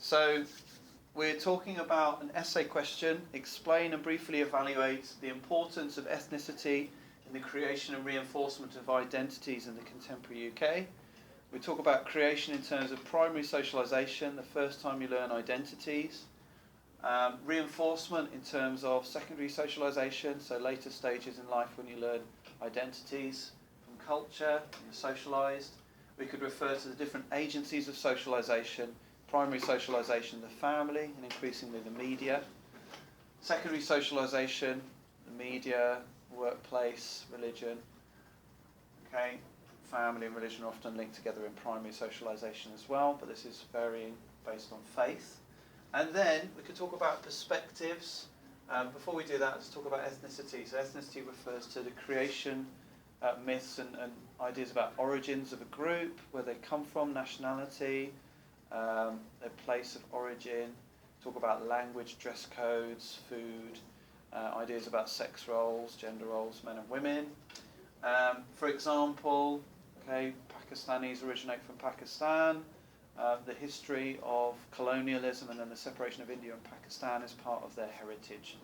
So we're talking about an essay question, explain and briefly evaluate the importance of ethnicity in the creation and reinforcement of identities in the contemporary UK. We talk about creation in terms of primary socialisation, the first time you learn identities. Reinforcement in terms of secondary socialisation, so later stages in life when you learn identities from culture, you're socialised. We could refer to the different agencies of socialisation. Primary socialisation, the family, and increasingly the media. Secondary socialisation, the media, workplace, religion. Okay, family and religion are often linked together in primary socialisation as well, but this is varying based on faith. And then we could talk about perspectives. Before we do that, let's talk about ethnicity. So ethnicity refers to the creation, myths and ideas about origins of a group, where they come from, nationality, their place of origin. Talk about language, dress codes, food, ideas about sex roles, gender roles, men and women. For example, okay, Pakistanis originate from Pakistan. The history of colonialism and then the separation of India and Pakistan is part of their heritage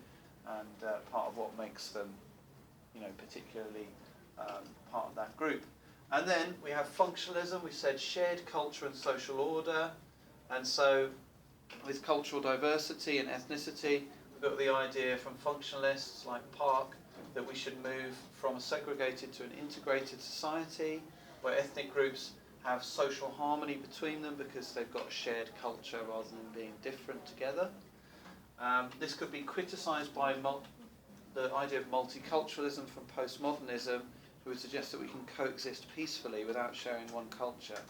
and part of what makes them, particularly part of that group. And then we have functionalism. We said shared culture and social order. And so with cultural diversity and ethnicity, we've got the idea from functionalists like Park that we should move from a segregated to an integrated society where ethnic groups have social harmony between them because they've got a shared culture rather than being different together. This could be criticised by the idea of multiculturalism from postmodernism, who would suggest that we can coexist peacefully without sharing one culture.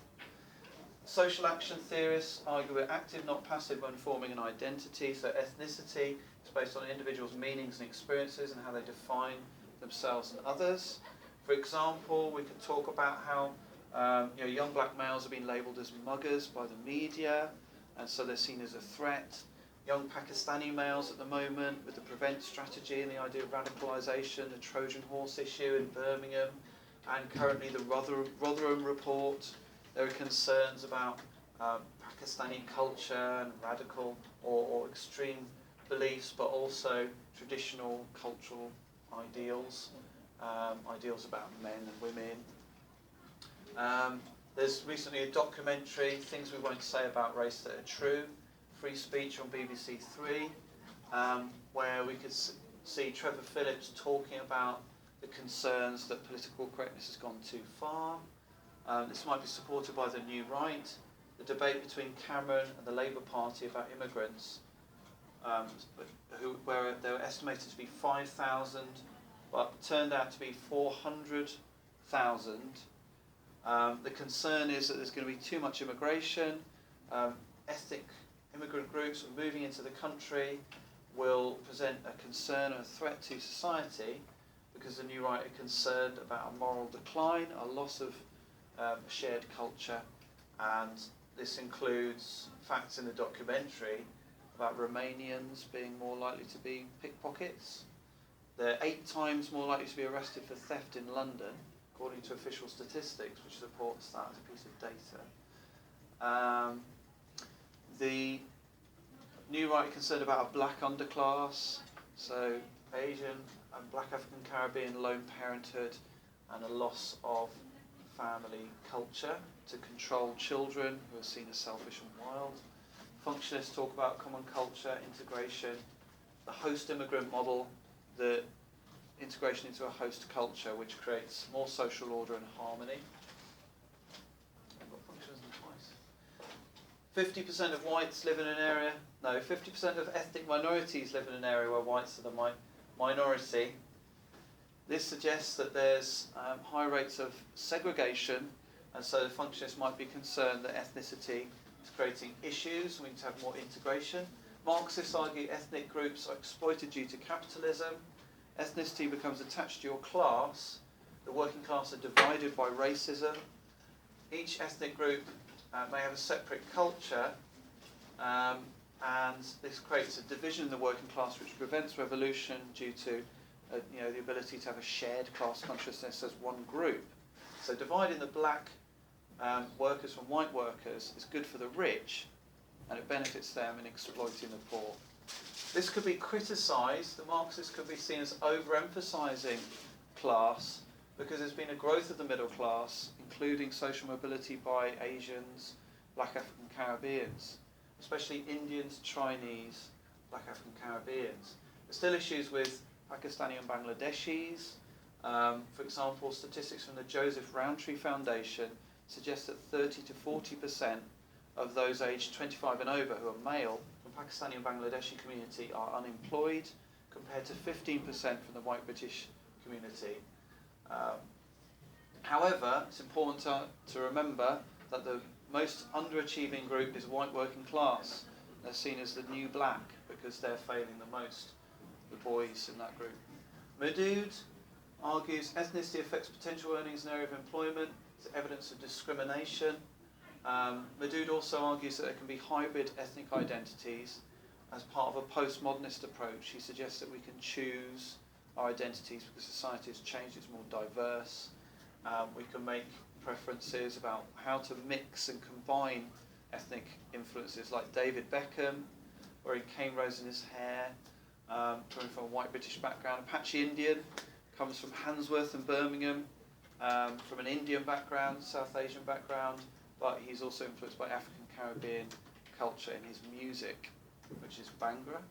Social action theorists argue we're active, not passive, when forming an identity. So ethnicity is based on individuals' meanings and experiences and how they define themselves and others. For example, we could talk about how young black males have been labelled as muggers by the media, and so they're seen as a threat. Young Pakistani males at the moment, with the prevent strategy and the idea of radicalisation, the Trojan horse issue in Birmingham, and currently the Rotherham report. There are concerns about Pakistani culture and radical or extreme beliefs, but also traditional cultural ideals, ideals about men and women. There's recently a documentary, Things We Won't Say About Race That Are True, Free Speech on BBC Three, where we could see Trevor Phillips talking about the concerns that political correctness has gone too far. This might be supported by the New Right. The debate between Cameron and the Labour Party about immigrants, where they were estimated to be 5,000, but turned out to be 400,000. The concern is that there's going to be too much immigration. Ethnic immigrant groups moving into the country will present a concern and a threat to society because the New Right are concerned about a moral decline, a loss of shared culture, and this includes facts in the documentary about Romanians being more likely to be pickpockets. They're 8 times more likely to be arrested for theft in London, according to official statistics, which supports that as a piece of data. The New Right are concerned about a black underclass, so Asian and black African Caribbean lone parenthood and a loss of family culture to control children who are seen as selfish and wild. Functionalists talk about common culture, integration, the host immigrant model, the integration into a host culture which creates more social order and harmony. I've got functionalism twice. 50% of whites live in an area, 50% of ethnic minorities live in an area where whites are the minority. This suggests that there's high rates of segregation, and so the functionists might be concerned that ethnicity is creating issues. We need to have more integration. Marxists argue ethnic groups are exploited due to capitalism. Ethnicity becomes attached to your class. The working class are divided by racism. Each ethnic group may have a separate culture, and this creates a division in the working class which prevents revolution due to the ability to have a shared class consciousness as one group. So dividing the black workers from white workers is good for the rich, and it benefits them in exploiting the poor. This could be criticised. The Marxists could be seen as overemphasising class because there's been a growth of the middle class, including social mobility by Asians, Black African Caribbeans, especially Indians, Chinese, Black African Caribbeans. There's still issues with Pakistani and Bangladeshis. For example, statistics from the Joseph Rowntree Foundation suggest that 30 to 40% of those aged 25 and over who are male from Pakistani and Bangladeshi community are unemployed, compared to 15% from the white British community. However, it's important to remember that the most underachieving group is white working class. They're seen as the new black because they're failing the most, the boys in that group. Madood argues ethnicity affects potential earnings in an area of employment. It's evidence of discrimination. Madood also argues that there can be hybrid ethnic identities as part of a postmodernist approach. He suggests that we can choose our identities because society has changed, it's more diverse. We can make preferences about how to mix and combine ethnic influences, like David Beckham, wearing cane rows in his hair, coming from a white British background. Apache Indian comes from Handsworth and Birmingham, from an Indian background, South Asian background, but he's also influenced by African Caribbean culture in his music, which is Bhangra,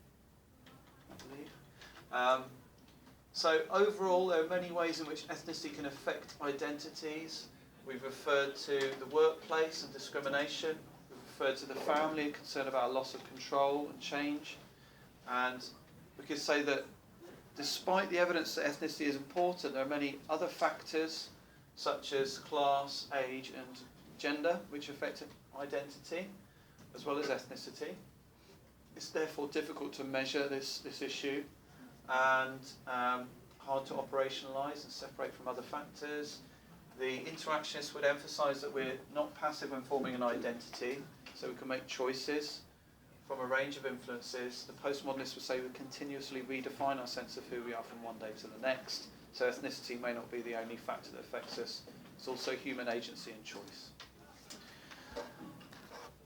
I believe. So overall, there are many ways in which ethnicity can affect identities. We've referred to the workplace and discrimination. We've referred to the family and concern about loss of control and change. And we could say that despite the evidence that ethnicity is important, there are many other factors such as class, age and gender which affect identity as well as ethnicity. It's therefore difficult to measure this issue and hard to operationalise and separate from other factors. The interactionists would emphasise that we're not passive when forming an identity, so we can make choices from a range of influences. The postmodernists would say we continuously redefine our sense of who we are from one day to the next, so ethnicity may not be the only factor that affects us. It's also human agency and choice.